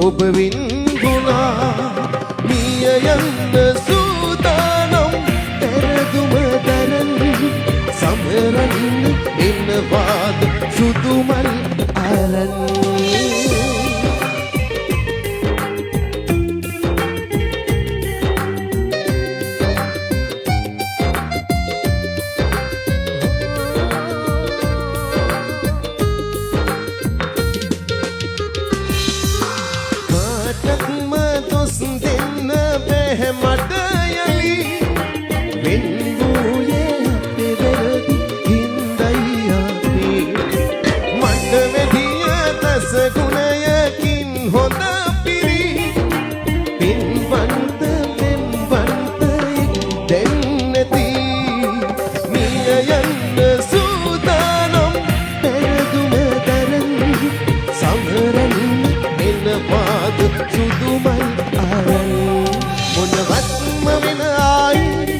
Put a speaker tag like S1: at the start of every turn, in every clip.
S1: ඔබ වින්ගුණා මිය යන්න සූදානම් පෙරදුම දරන් සමරන් එන්නවාද සුදුමල් අරන් මට යලි වෙන් වූයේ අපේ වැරදි හින්දයි අපි මට මෙදිය දස ගුණයකින් හොඳ පිරි පින්වන්ත පෙම්වන්තයෙක් දෙන්නති මිය යන්න සූදානම් පෙරදුම දරන් සමරන් එන්නවාද සුදුමල් අරන් මොනවත්ම වෙන ආයි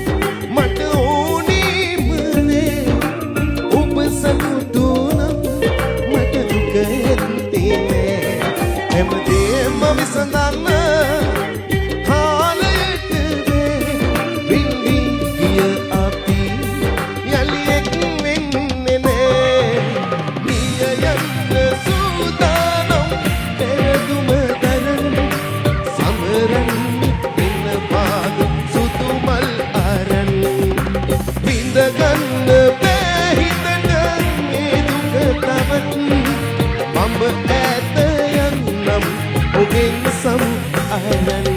S1: මට ඕනීමනේ ඔබ සතුටු නම් මට දුක ඇත්තේ නෑ හැමදේම විසඳන්න කාලයට වින්වි ගිය අපි යලි එක් වෙන්නේ නෑ මිය යන්න සූදානම් පෙරදුම දරන් සමරන් සුතුමල් අරන් විඳගන්න බෑ හිතට මේ දුක තවත් මම ඈත යන්නම් ඔබෙන් සම් අරන්